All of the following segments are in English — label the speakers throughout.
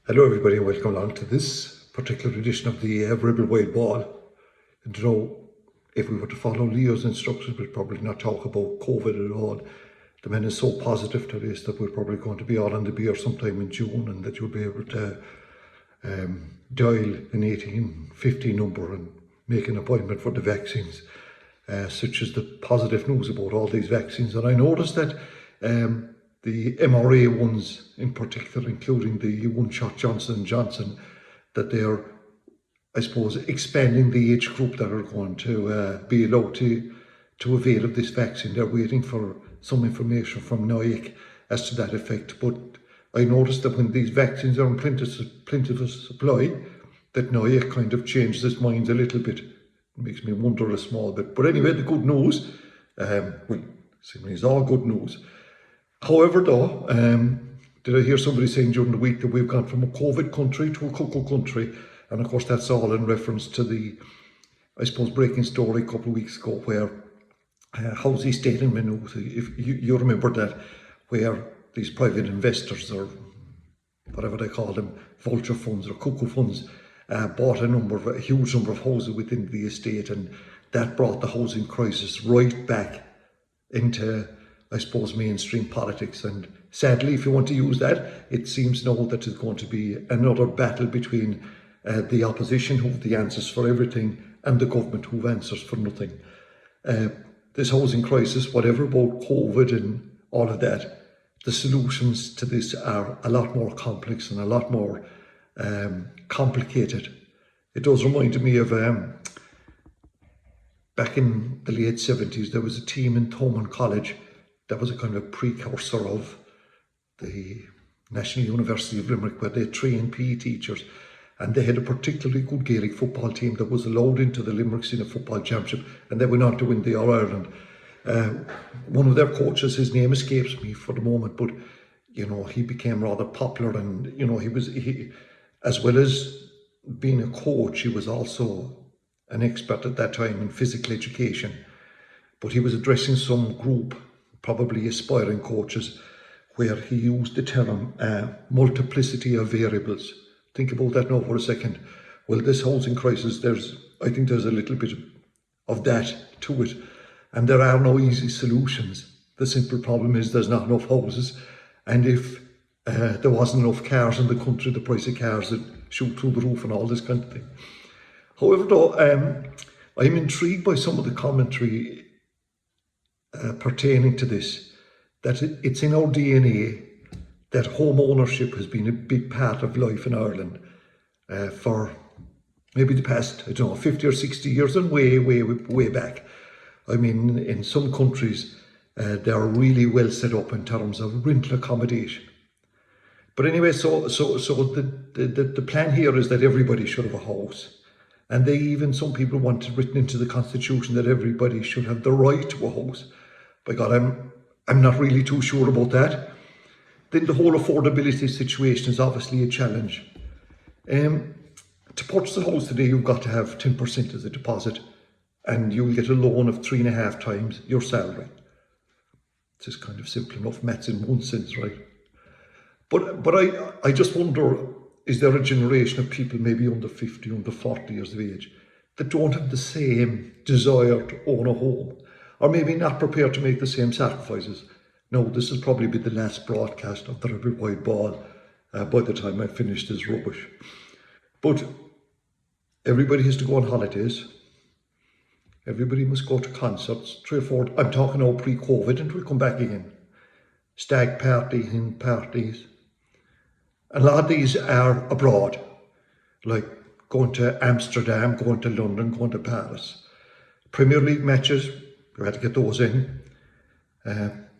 Speaker 1: Hello everybody and welcome along to this particular edition of the Rebel Wild Ball. And you know, if we were to follow Leo's instructions, we'd probably not talk about COVID at all. The man is so positive to this that we're probably going to be all on the beer sometime in June, and that you'll be able to dial an 1850 number and make an appointment for the vaccines, such as the positive news about all these vaccines. And I noticed that the mRNA ones in particular, including the one-shot Johnson & Johnson, that they're, I suppose, expanding the age group that are going to be allowed to avail of this vaccine. They're waiting for some information from NIAC as to that effect. But I noticed that when these vaccines are in plentiful supply, that NIAC kind of changed its mind a little bit. It makes me wonder a small bit. But anyway, the good news, well, seemingly it's all good news. However, though, did I hear somebody saying during the week that we've gone from a COVID country to a cocoa country? And of course, that's all in reference to the, I suppose, breaking story a couple of weeks ago where Housey State in Maynooth, if you remember that, where these private investors, or whatever they call them, vulture funds or cuckoo funds, bought a huge number of houses within the estate, and that brought the housing crisis right back into, I suppose, mainstream politics. And sadly, if you want to use that, it seems now that there's going to be another battle between the opposition, who have the answers for everything, and the government, who have answers for nothing. This housing crisis, whatever about COVID and all of that, the solutions to this are a lot more complex and a lot more complicated. It does remind me of back in the late 70s, there was a team in Thomond College that was a kind of precursor of the National University of Limerick, where they trained PE teachers, and they had a particularly good Gaelic football team that was allowed into the Limerick Senior Football Championship, and they went on to win the All-Ireland. One of their coaches, his name escapes me for the moment, but you know, he became rather popular, and you know, he as well as being a coach, he was also an expert at that time in physical education. But he was addressing some group, probably aspiring coaches, where he used the term multiplicity of variables. Think about that now for a second. Well, this housing crisis, I think there's a little bit of that to it, and there are no easy solutions. The simple problem is there's not enough houses, and if there wasn't enough cars in the country, the price of cars would shoot through the roof and all this kind of thing. However, though, I'm intrigued by some of the commentary pertaining to this, that it's in our DNA that home ownership has been a big part of life in Ireland for maybe the past, 50 or 60 years, and way back. I mean, in some countries, they're really well set up in terms of rental accommodation. But anyway, so the plan here is that everybody should have a house. And some people want it written into the Constitution that everybody should have the right to a house. By God, I'm not really too sure about that. Then the whole affordability situation is obviously a challenge. To purchase a house today, you've got to have 10% as a deposit, and you'll get a loan of 3.5 times your salary. It's just kind of simple enough maths in one sense, right? But I just wonder, is there a generation of people maybe under 50, under 40 years of age that don't have the same desire to own a home, or maybe not prepared to make the same sacrifices? No, this will probably be the last broadcast of the Rebel Wild Ball by the time I finish this rubbish. But everybody has to go on holidays. Everybody must go to concerts, 3 or 4, I'm talking now pre-COVID, and we'll come back again. Stag parties and parties. A lot of these are abroad, like going to Amsterdam, going to London, going to Paris. Premier League matches, we had to get those in.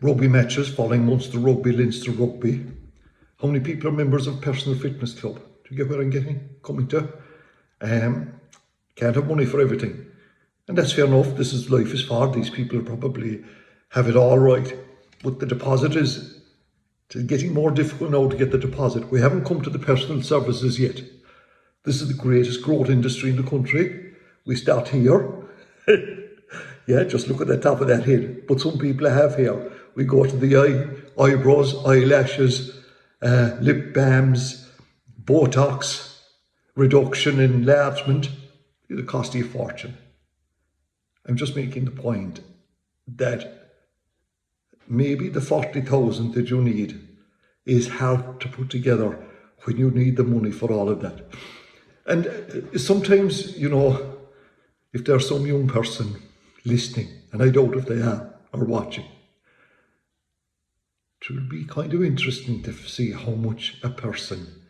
Speaker 1: Rugby matches, following Munster Rugby, Leinster Rugby. How many people are members of Personal Fitness Club? Do you get where I'm coming to? Can't have money for everything. And that's fair enough. Life is hard. These people probably have it all right. But the deposit is getting more difficult now to get the deposit. We haven't come to the personal services yet. This is the greatest growth industry in the country. We start here. Yeah, just look at the top of that head. But some people have hair. We go to the eyebrows, eyelashes, lip balms, Botox, reduction, enlargement, it'll cost you a fortune. I'm just making the point that maybe the 40,000 that you need is hard to put together when you need the money for all of that. And sometimes, if there's some young person listening, and I doubt if they are, or watching, it will be kind of interesting to see how much a person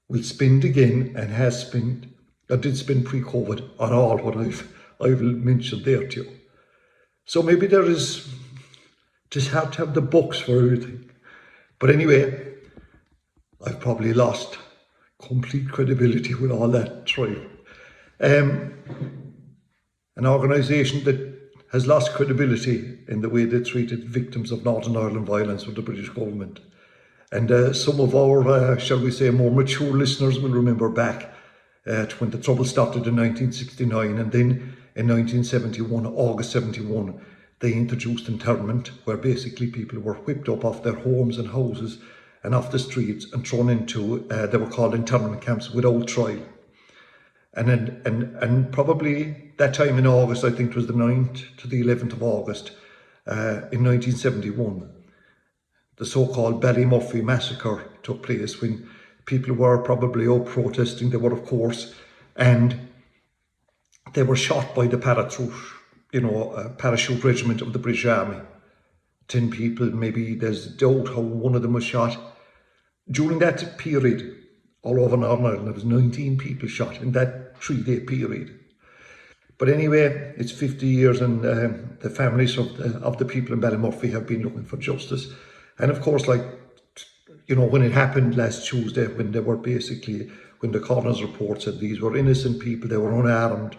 Speaker 1: will spend again and has spent, or did spend pre-COVID on all what I've mentioned there to you. So maybe there is just hard to have the books for everything. But anyway, I've probably lost complete credibility with all that trial. An organisation that has lost credibility in the way they treated victims of Northern Ireland violence with the British government. And some of our, shall we say, more mature listeners will remember back to when the trouble started in 1969, and then in 1971, August 71, they introduced internment, where basically people were whipped up off their homes and houses and off the streets and thrown into, they were called internment camps without trial. And probably that time in August, I think it was the 9th to the 11th of August, in 1971, the so-called Balkymurphy Massacre took place, when people were probably out protesting. They were, of course, and they were shot by the parachute regiment of the British Army. 10 people, maybe there's doubt how one of them was shot. During that period, all over Northern Ireland, there was 19 people shot in that 3-day period. But anyway, it's 50 years, and the families of the people in Balkymurphy have been looking for justice. And of course, when it happened last Tuesday, when the coroner's report said these were innocent people, they were unarmed,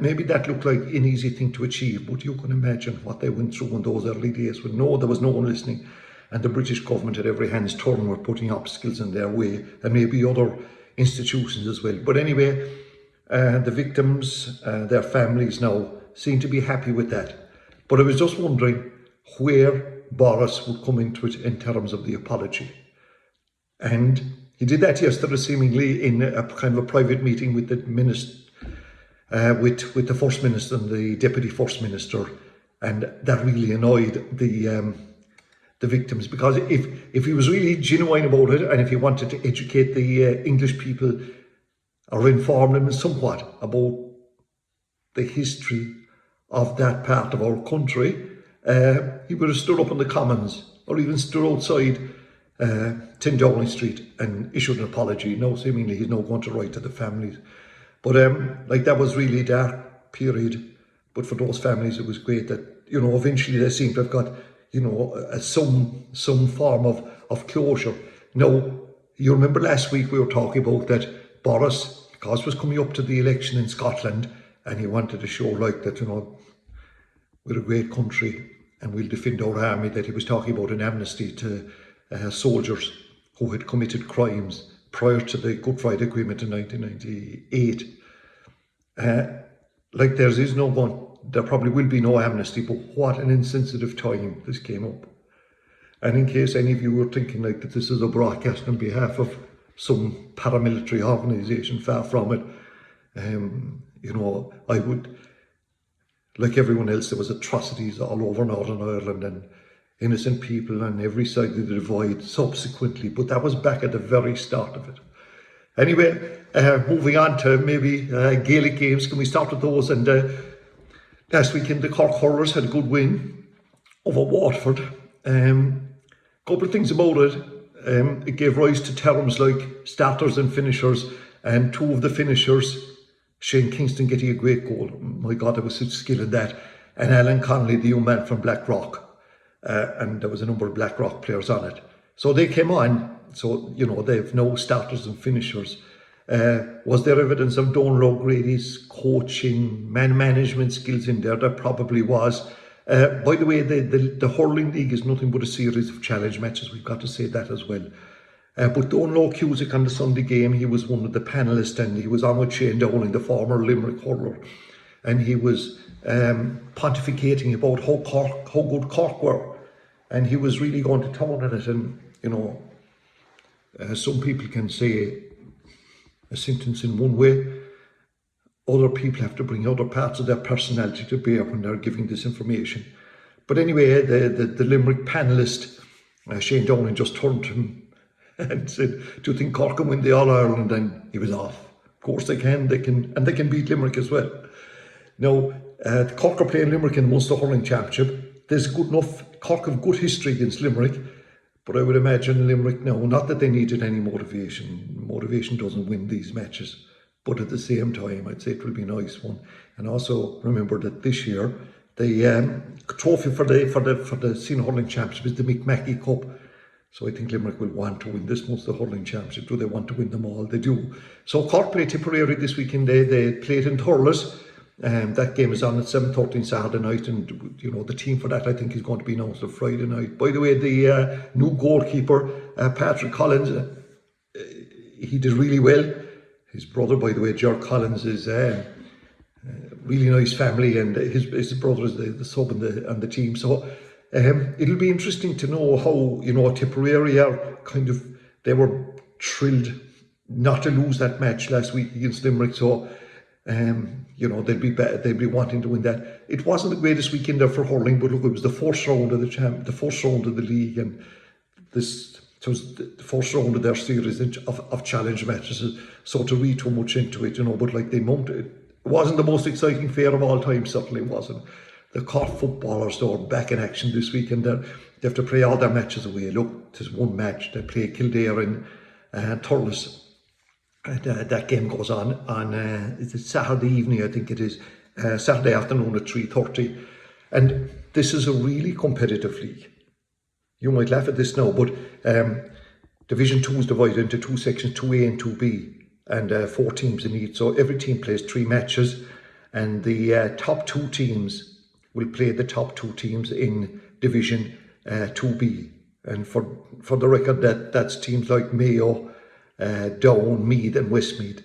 Speaker 1: maybe that looked like an easy thing to achieve, but you can imagine what they went through in those early days when there was no one listening, and the British government at every hand's turn were putting obstacles in their way, and maybe other institutions as well. But anyway, the victims, their families now seem to be happy with that. But I was just wondering where Boris would come into it in terms of the apology. And he did that yesterday, seemingly in a kind of a private meeting with the minister, with the First Minister and the Deputy First Minister, and that really annoyed the victims, because if he was really genuine about it, and if he wanted to educate the English people or inform them somewhat about the history of that part of our country, he would have stood up in the Commons, or even stood outside 10 Downing Street and issued an apology. Now seemingly he's now going to write to the families. But that was really a dark period. But for those families, it was great that, eventually they seem to have got, some form of closure. Now, you remember last week we were talking about that Boris, because it was coming up to the election in Scotland, and he wanted to show that, we're a great country and we'll defend our army, that he was talking about an amnesty to soldiers who had committed crimes prior to the Good Friday Agreement in 1998. There probably will be no amnesty, but what an insensitive time this came up. And in case any of you were thinking that this is a broadcast on behalf of some paramilitary organisation, far from it, I would, like everyone else, there was atrocities all over Northern Ireland and innocent people on every side of the divide subsequently, but that was back at the very start of it. Anyway, moving on to maybe Gaelic Games. Can we start with those? And last weekend the Cork hurlers had a good win over Waterford. Couple of things about it. It gave rise to terms like starters and finishers, and two of the finishers, Shane Kingston getting a great goal. My God, there was such skill in that. And Alan Connolly, the young man from Blackrock. And there was a number of Blackrock players on it. So they came on. So, they've no starters and finishers. Was there evidence of Donal O'Grady's coaching, man-management skills in there? There probably was. By the way, the hurling league is nothing but a series of challenge matches. We've got to say that as well. But Donal Cusick on the Sunday game, he was one of the panellists, and he was on with Shane Dowling, the former Limerick hurler. And he was pontificating about how good Cork were. And he was really going to town on it. And, Some people can say a sentence in one way. Other people have to bring other parts of their personality to bear when they're giving this information. But anyway, the Limerick panellist, Shane Downing, just turned to him and said, "Do you think Cork can win the All-Ireland?" And he was off. Of course they can, and they can beat Limerick as well. Now, Cork are playing Limerick in the Munster Hurling Championship. There's good enough, Cork have good history against Limerick, but I would imagine Limerick now, not that they needed any motivation. Motivation doesn't win these matches. But at the same time, I'd say it will be a nice one. And also remember that this year, the trophy for the Senior Hurling Championship is the McMackey Cup. So I think Limerick will want to win this Munster Hurling Championship. Do they want to win them all? They do. So Cork play Tipperary this weekend. They played in Thurles. That game is on at 7:30 Saturday night, and you know the team for that I think is going to be announced on Friday night. By the way, the new goalkeeper, Patrick Collins, he did really well. His brother, by the way, Ger Collins, is really nice family, and his brother is the sub on the team. So it'll be interesting to know how, you know, Tipperary are they were thrilled not to lose that match last week against Limerick. So you know, they'll be wanting to win that. It wasn't the greatest weekend there for hurling, but look, it was the first round of the first round of the league, and this. It was the first round of their series of challenge matches, so to read too much into it, you know, but like they mounted, it wasn't the most exciting fair of all time, certainly wasn't. The Cork footballers though are back in action this weekend. They have to play all their matches away. Look, there's one match, they play Kildare and Thurles, and that game goes on it's a Saturday evening, I think it is, Saturday afternoon at 3:30, and this is a really competitive league. You might laugh at this now, but Division 2 is divided into two sections, 2A and 2B, and 4 teams in each. So every team plays 3 matches, and the top 2 teams will play the top 2 teams in Division 2B. And for the record, that's teams like Mayo, Down, Meath and Westmeath.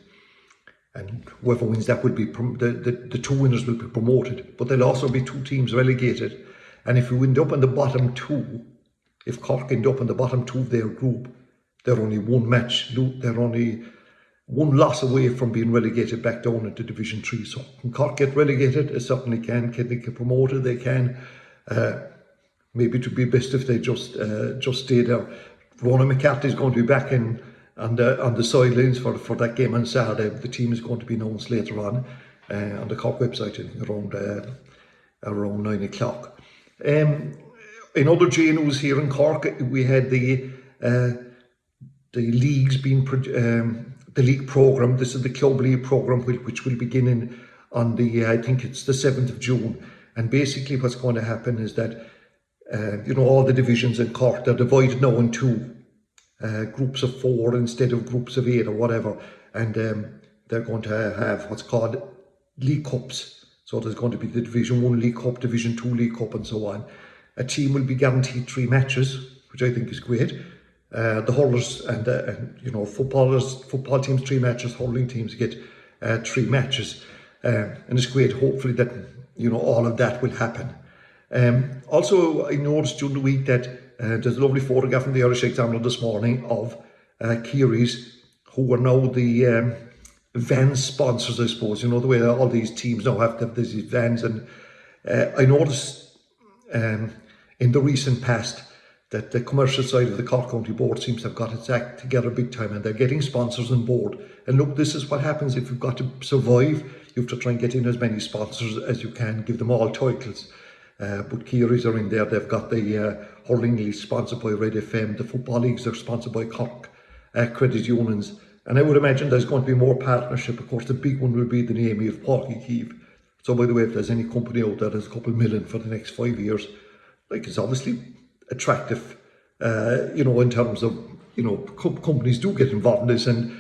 Speaker 1: And whoever wins that will be, the 2 winners will be promoted. But there'll also be 2 teams relegated. And if you end up in the bottom 2, if Cork end up in the bottom 2 of their group, they're only they're only one loss away from being relegated back down into Division 3. So can Cork get relegated? It certainly can. Can they get promoted? They can. Maybe it would be best if they just stay there. Ronan McCarthy is going to be back on the sidelines for that game on Saturday. The team is going to be announced later on the Cork website, I think around 9 o'clock. In other J news here in Cork, we had the leagues being the league programme. This is the club league programme, which will begin on the I think it's the 7th of June. And basically, what's going to happen is that you know, all the divisions in Cork, they're divided now into groups of 4 instead of groups of 8 or whatever, and they're going to have what's called league cups. So there's going to be the Division 1 League Cup, Division 2 League Cup, and so on. A team will be guaranteed 3 matches, which I think is great. The hurlers and you know, football teams 3 matches, hurling teams get 3 matches, and it's great. Hopefully that, you know, all of that will happen. Also, I noticed during the week that there's a lovely photograph in the Irish Examiner this morning of Keary's, who are now the van sponsors, I suppose. You know, the way all these teams now have to have these vans, and I noticed in the recent past that the commercial side of the Cork County Board seems to have got its act together big time, and they're getting sponsors on board. And look, this is what happens if you've got to survive. You have to try and get in as many sponsors as you can, give them all titles. But Keary's are in there. They've got the hurling league sponsored by Red FM. The football leagues are sponsored by Cork credit unions. And I would imagine there's going to be more partnership. Of course, the big one will be the name of Páirc Keeve. So by the way, if there's any company out there that's a couple million for the next 5 years, like, it's obviously attractive, you know, in terms of, you know, companies do get involved in this. And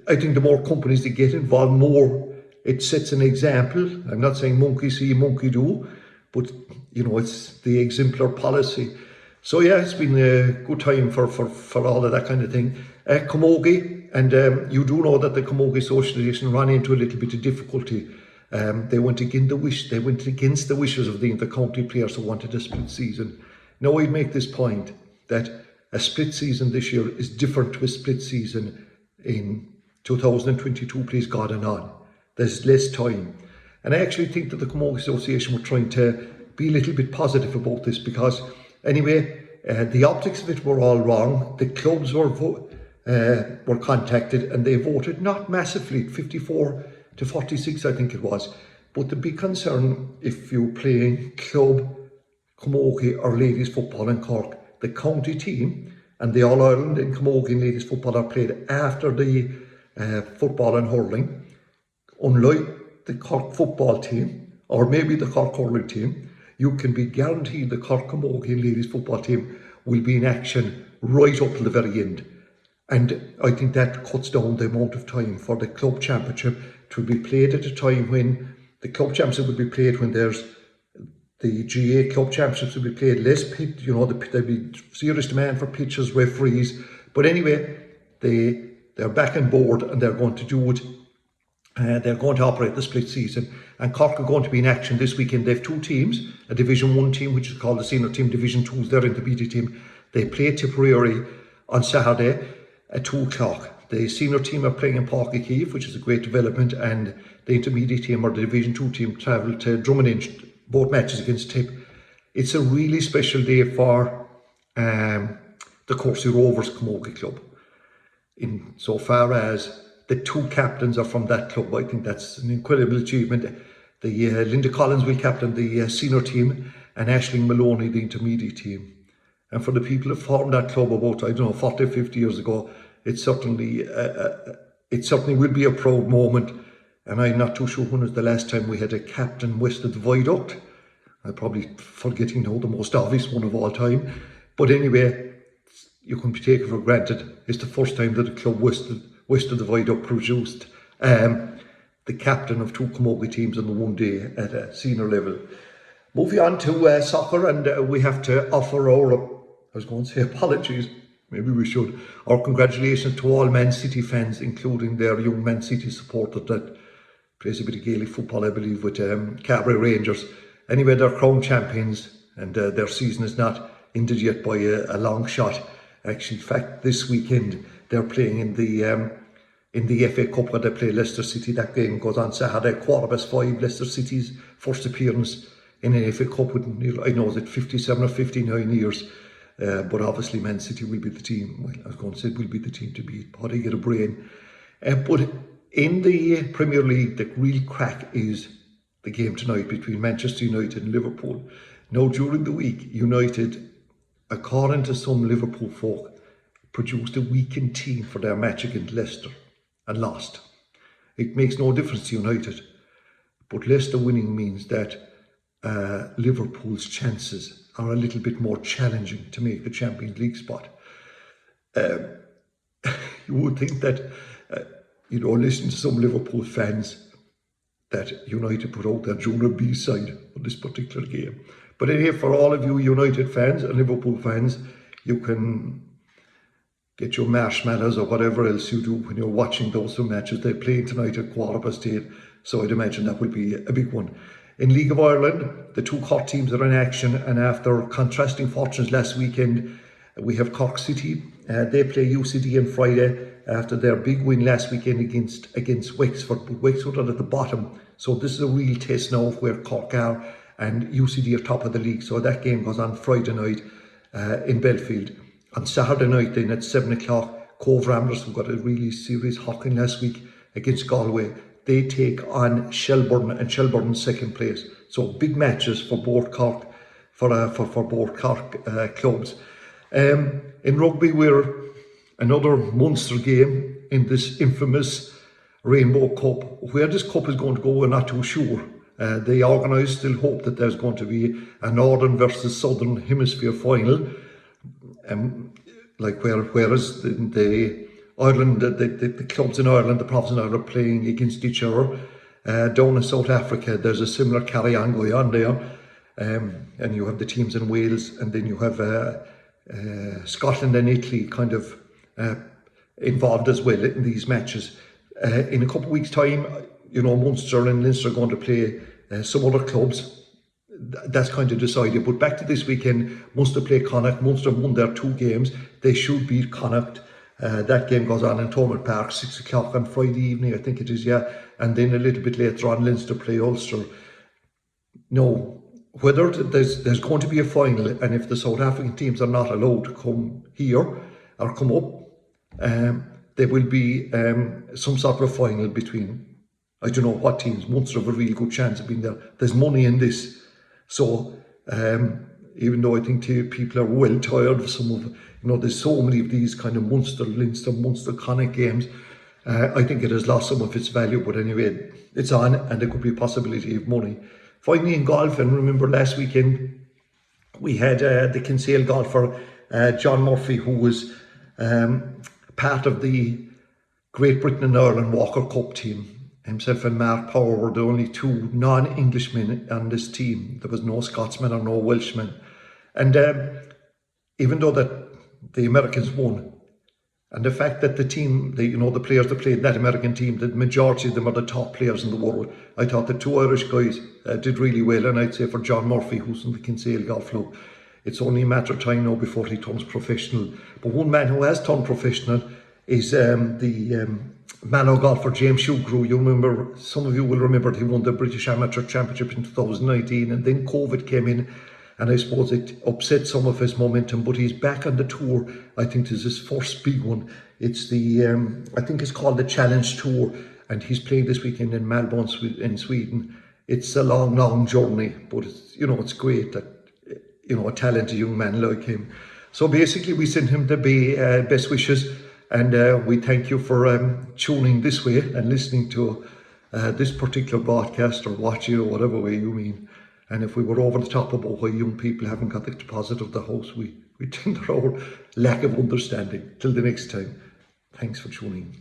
Speaker 1: I think the more companies that get involved, more it sets an example. I'm not saying monkey see, monkey do, but, you know, it's the exemplar policy. So yeah, it's been a good time for all of that kind of thing. Camogie, and you do know that the Camogie Association ran into a little bit of difficulty. They went against the wishes of the county players who wanted a split season. Now I'd make this point that a split season this year is different to a split season in 2022, please God, and on. There's less time. And I actually think that the Camogie Association were trying to be a little bit positive about this, because anyway, the optics of it were all wrong. The clubs were contacted and they voted not massively, 54 to 46 I think it was. But the big concern, if you're playing club Camogie or ladies football in Cork, the county team and the All-Ireland in Camogie and ladies football are played after the football and hurling. Unlike the Cork football team, or maybe the Cork hurling team, you can be guaranteed the Cork Camogie and ladies football team will be in action right up to the very end. And I think that cuts down the amount of time for the club championship to be played at a time when the club championship will be played when there's the GA club championships will be played less pit, there'll be serious demand for pitches, referees. But anyway, they're back on board and they're going to do it. They're going to operate the split season, and Cork are going to be in action this weekend. They have two teams, a Division 1 team which is called the senior team, Division 2 is their intermediate team. They play Tipperary on Saturday at 2 o'clock. The senior team are playing in Páirc Uí Chaoimh, which is a great development, and the intermediate team or the Division 2 team travel to Drummond, both matches against Tip. It's a really special day for the Courcey Rovers Camogie Club, in so far as the two captains are from that club. I think that's an incredible achievement. Linda Collins will captain the senior team and Aisling Maloney the intermediate team. And for the people who formed that club about, 40, 50 years ago, it certainly will be a proud moment. And I'm not too sure when was the last time we had a captain west of the viaduct. I'm probably forgetting now the most obvious one of all time. But anyway, you can be taken for granted. It's the first time that a club west of the viaduct produced the captain of two Camogie teams on the one day at a senior level. Moving on to soccer, and we have to offer apologies, maybe we should, our congratulations to all Man City fans, including their young Man City supporter that plays a bit of Gaelic football, I believe, with Camogie Rangers. Anyway, they're crowned champions, and their season is not ended yet by a long shot. Actually, in fact, this weekend they're playing in the FA Cup where they play Leicester City. That game goes on Saturday, 5:15. Leicester City's first appearance in an FA Cup with, I know, is it 57 or 59 years. But obviously Man City will be the team, well, I was going to say will be the team to beat. How do you get a brain? But in the Premier League, the real crack is the game tonight between Manchester United and Liverpool. Now, during the week, United, according to some Liverpool folk, produced a weakened team for their match against Leicester and lost. It makes no difference to United, but Leicester winning means that Liverpool's chances are a little bit more challenging to make the Champions League spot. You would think that, listening to some Liverpool fans, that United put out their junior B side on this particular game. But anyway, for all of you United fans and Liverpool fans, you can get your marshmallows or whatever else you do when you're watching those two matches. They're playing tonight at 8:15, so I'd imagine that will be a big one. In League of Ireland, the two Cork teams are in action, and after contrasting fortunes last weekend, we have Cork City. They play UCD on Friday after their big win last weekend against Wexford. But Wexford are at the bottom, so this is a real test now of where Cork are, and UCD are top of the league. So that game goes on Friday night in Belfield. On Saturday night then at 7 o'clock, Cove Ramblers, who got a really serious hocking last week against Galway, they take on Shelbourne, and Shelbourne second place. So big matches for both Cork, for both Cork clubs. In rugby, we're another monster game in this infamous Rainbow Cup. Where this cup is going to go, we're not too sure. The organisers still hope that there's going to be a Northern versus Southern Hemisphere final. Whereas the Ireland, the clubs in Ireland, the provinces in Ireland are playing against each other. Down in South Africa, there's a similar carry-on going on there. And you have the teams in Wales, and then you have Scotland and Italy kind of involved as well in these matches. In a couple of weeks' time, Munster and Leinster are going to play some other clubs. that's kind of decided. But back to this weekend, Munster play Connacht. Munster won their 2 games. They should beat Connacht. That game goes on in Thomond Park, 6 o'clock on Friday evening, I think it is, yeah. And then a little bit later on, Leinster play Ulster. No, whether there's going to be a final, and if the South African teams are not allowed to come here or come up, there will be some sort of a final between, I don't know what teams. Munster have a really good chance of being there. There's money in this. So even though I think people are well tired of some of, there's so many of these kind of Munster, Leinster, Munster, Connacht games, I think it has lost some of its value. But anyway, it's on, and there could be a possibility of money. Finally, in golf, and remember last weekend, we had the Kinsale golfer, John Murphy, who was part of the Great Britain and Ireland Walker Cup team. Himself and Mark Power were the only 2 non-Englishmen on this team. There was no Scotsman or no Welshman. And even though that the Americans won, and the fact that the team, the players that played that American team, the majority of them are the top players in the world, I thought the 2 Irish guys did really well. And I'd say for John Murphy, who's in the Kinsale Golf Club, it's only a matter of time now before he turns professional. But one man who has turned professional is the Mallow golfer James Shugrew. You remember, some of you will remember, he won the British Amateur Championship in 2019, and then COVID came in, and I suppose it upset some of his momentum. But he's back on the tour. I think this is his first big one. It's the I think it's called the Challenge Tour, and he's playing this weekend in Malmö in Sweden. It's a long journey, but it's it's great that a talented young man like him. So basically, we send him the best wishes. And we thank you for tuning this way and listening to this particular broadcast, or watching, or whatever way you mean. And if we were over the top about why young people haven't got the deposit of the house, we think they're our lack of understanding. Till the next time, thanks for tuning.